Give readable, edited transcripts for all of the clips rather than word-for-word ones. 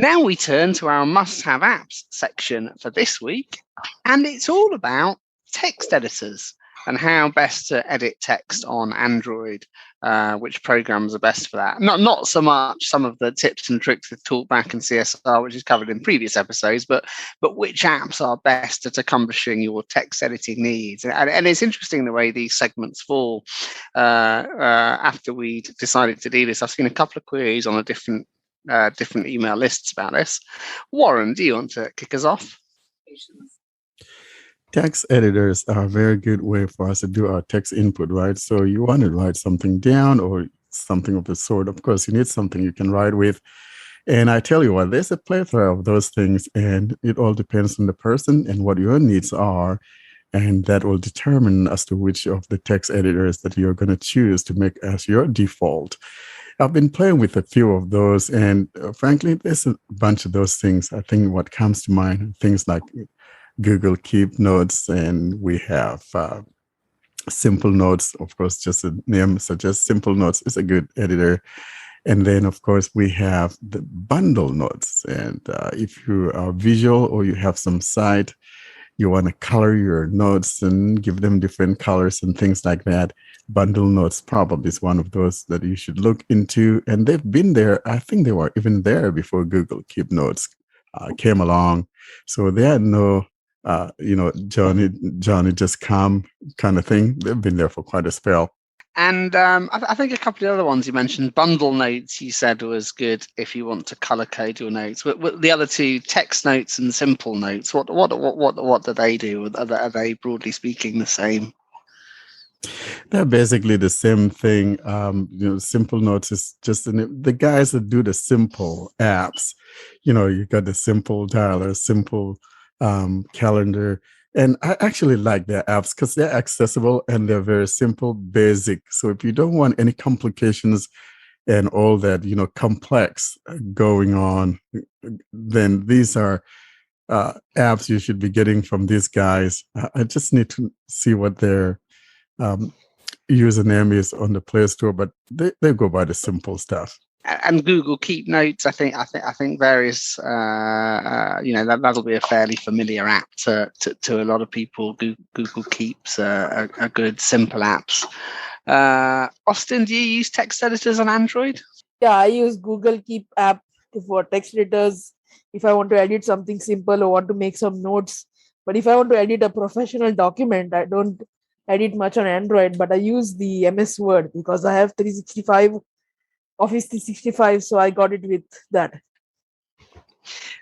Now we turn to our must-have apps section for this week, and it's all about text editors and how best to edit text on Android, which programs are best for that. Not so much some of the tips and tricks with Talkback and CSR, which is covered in previous episodes, but which apps are best at accomplishing your text editing needs. And it's interesting the way these segments fall. After we decided to do this, I've seen a couple of queries on a different email lists about this. Warren, do you want to kick us off? Text editors are a very good way for us to do our text input, right? So you want to write something down or something of the sort. Of course, you need something you can write with. And I tell you what, there's a plethora of those things, and it all depends on the person and what your needs are. And that will determine as to which of the text editors that you're going to choose to make as your default. I've been playing with a few of those, and frankly, there's a bunch of those things. I think what comes to mind, things like Google Keep Notes, and we have Simple Notes. Of course, just a name suggests Simple Notes is a good editor. And then, of course, we have the bundle notes. And if you are visual or you have some sight, you want to color your notes and give them different colors and things like that. Bundle notes probably is one of those that you should look into. And they've been there. I think they were even there before Google Keep Notes came along. So they had no, Johnny just come kind of thing. They've been there for quite a spell. And I think a couple of the other ones you mentioned, bundle notes, you said was good if you want to color code your notes. But the other two, text notes and simple notes, what do they do? Are they broadly speaking the same? They're basically the same thing. Simple notes is just the guys that do the simple apps. You got the simple dialer, simple calendar. And I actually like their apps because they're accessible and they're very simple, basic. So if you don't want any complications and all that, complex going on, then these are apps you should be getting from these guys. I just need to see what their username is on the Play Store, but they go by the simple stuff. And Google Keep Notes, I think various, that'll be a fairly familiar app to a lot of people. Google Keeps are good, simple apps. Austin, do you use text editors on Android? Yeah, I use Google Keep app for text editors if I want to edit something simple or want to make some notes. But if I want to edit a professional document, I don't edit much on Android, but I use the MS Word because I have Office 365, so I got it with that.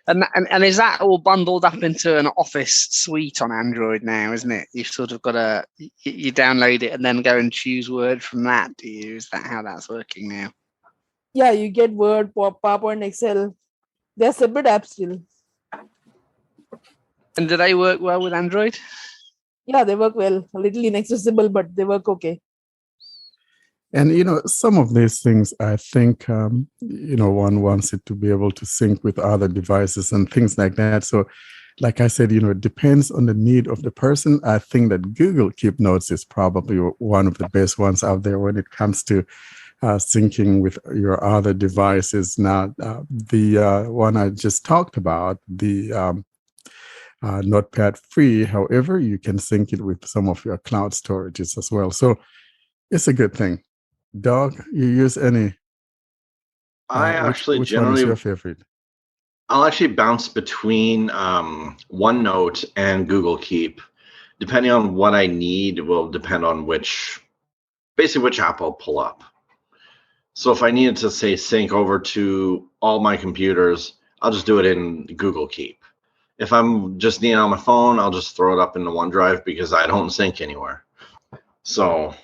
And is that all bundled up into an Office suite on Android now, isn't it? You've sort of got you download it and then go and choose Word from that, do you? Is that how that's working now? Yeah, you get Word, PowerPoint, Excel. They're separate apps still. And do they work well with Android? Yeah, they work well. A little inaccessible, but they work okay. And, some of these things, I think, one wants it to be able to sync with other devices and things like that. So, like I said, it depends on the need of the person. I think that Google Keep Notes is probably one of the best ones out there when it comes to syncing with your other devices. Now, the one I just talked about, the Notepad free, however, you can sync it with some of your cloud storages as well. So it's a good thing. Doug, you use any? I actually which generally, one is your favorite? I'll actually bounce between OneNote and Google Keep. Depending on what I need will depend on which app I'll pull up. So if I needed to, say, sync over to all my computers, I'll just do it in Google Keep. If I'm just needing it on my phone, I'll just throw it up into OneDrive because I don't sync anywhere. So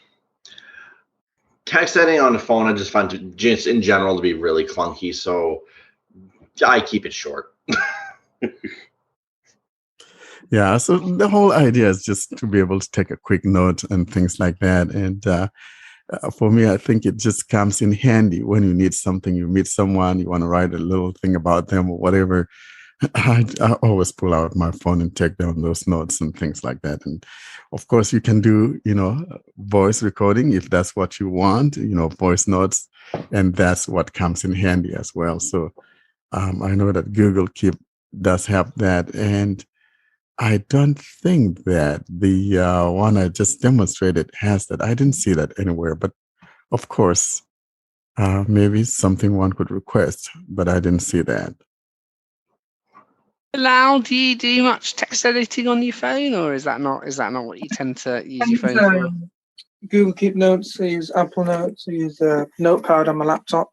text editing on the phone, I just find just in general to be really clunky, so I keep it short. Yeah, so the whole idea is just to be able to take a quick note and things like that. And for me, I think it just comes in handy when you need something, you meet someone, you want to write a little thing about them or whatever. I always pull out my phone and take down those notes and things like that. And of course, you can do, voice recording if that's what you want, voice notes, and that's what comes in handy as well. So I know that Google Keep does have that, and I don't think that the one I just demonstrated has that. I didn't see that anywhere, but of course, maybe something one could request, but I didn't see that. Lau, do you do much text editing on your phone, or is that not what you tend to use your phone for? Google Keep Notes, I use Apple Notes, I use Notepad on my laptop.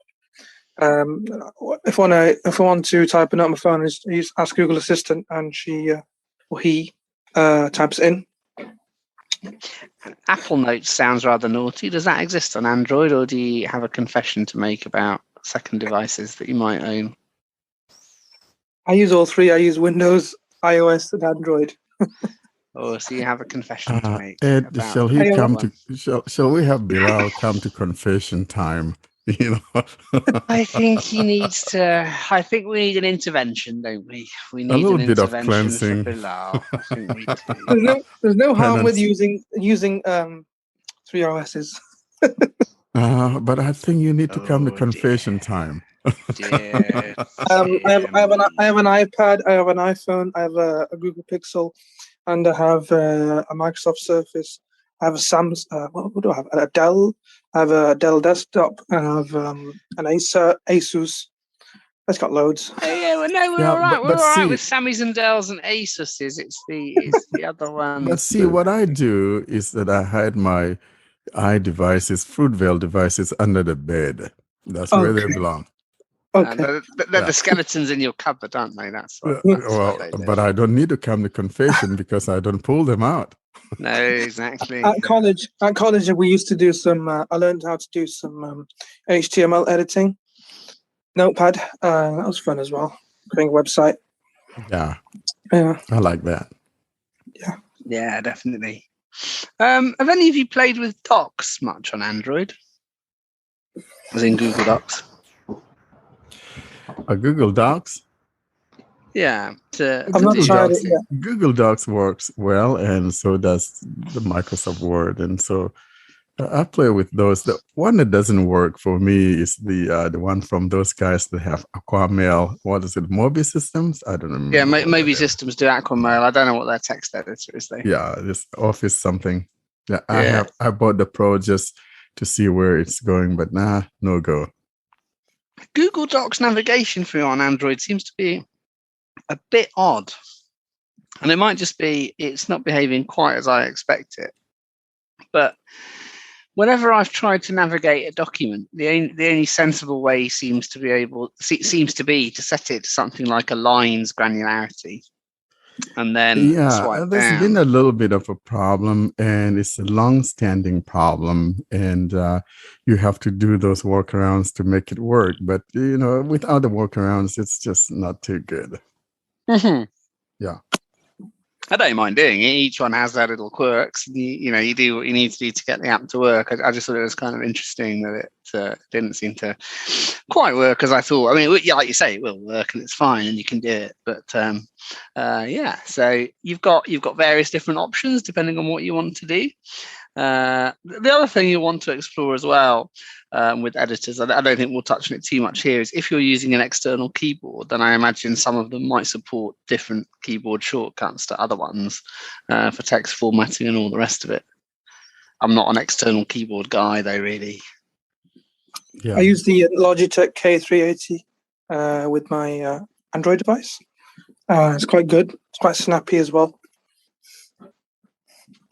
If I want to type a note on my phone, I use Ask Google Assistant, and she or he types it in. Apple Notes sounds rather naughty. Does that exist on Android, or do you have a confession to make about second devices that you might own? I use all three. I use Windows, iOS, and Android. Oh, so you have a confession to make. Ed, about shall he I come one. to? Shall we have Bilal come to confession time? You know, I think he needs to. I think we need an intervention, don't we? We need little an bit of intervention for cleansing. Bilal. I think we do. There's no harm with Penance. using 3 OSs. But I think you need to come to Oh, confession time. Dear, I have an iPad, I have an iPhone, I have a Google Pixel, and I have a Microsoft Surface. I have a Samsung. What do I have? A Dell. I have a Dell desktop. I have an Asus. It's got loads. Yeah, well, no, we're Yeah, all right. We're but all right see, with Sammys and Dells and Asuses. It's the other ones. but see, what I do is that I hide my iDevices, Fruitvale devices under the bed. That's where they Okay. belong. Okay. They're Yeah. the skeletons in your cupboard, aren't they? That's what Well, they do. but I don't need to come to confession because I don't pull them out. No, exactly. At college, we used to do some. I learned how to do some HTML editing. Notepad. That was fun as well. Creating a website. Yeah, Yeah. I like that. Yeah, definitely. Have any of you played with Docs much on Android? As in Google Docs? Google Docs. Yeah. I've not do tried it editing. yet. Google Docs works well, and so does the Microsoft Word, and so I play with those. The one that doesn't work for me is the one from those guys that have Aquamail. What is it? Mobi Systems? I don't remember. Yeah, what maybe that is. Systems do Aquamail. I don't know what their text editor is, though. Yeah, this Office something. Yeah, Yeah. I bought the Pro just to see where it's going, but no go. Google Docs navigation for you on Android seems to be a bit odd. And it might just be it's not behaving quite as I expect it. But whenever I've tried to navigate a document, the only sensible way seems to be to set it to something like a line's granularity. And then swipe there's down. been a little bit of a problem, and it's a long-standing problem, and you have to do those workarounds to make it work. But without the workarounds, it's just not too good. Mm-hmm. Yeah. I don't mind doing it. Each one has their little quirks. You do what you need to do to get the app to work. I just thought it was kind of interesting that it didn't seem to quite work as I thought. I mean, like you say, it will work and it's fine and you can do it. But so you've got various different options depending on what you want to do. The other thing you want to explore as well with editors, I don't think we'll touch on it too much here, is if you're using an external keyboard, then I imagine some of them might support different keyboard shortcuts to other ones for text formatting and all the rest of it. I'm not an external keyboard guy though, really. Yeah. I use the Logitech K380 with my Android device. It's quite good. It's quite snappy as well.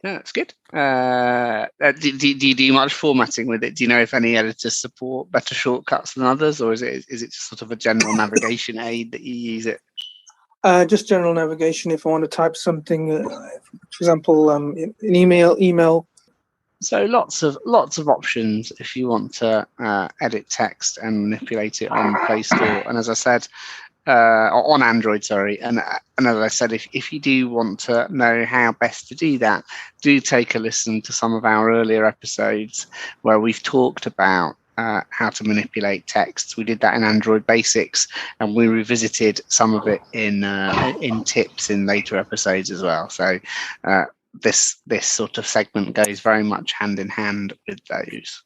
Yeah, that's good. Do you do much formatting with it? Do you know if any editors support better shortcuts than others, or is it just sort of a general navigation aid that you use it? Just general navigation. If I want to type something, for example, an email. So lots of options if you want to edit text and manipulate it on Play Store. And as I said, on Android, sorry. And as I said, if you do want to know how best to do that, do take a listen to some of our earlier episodes where we've talked about how to manipulate texts. We did that in Android Basics, and we revisited some of it in tips in later episodes as well. So this sort of segment goes very much hand in hand with those.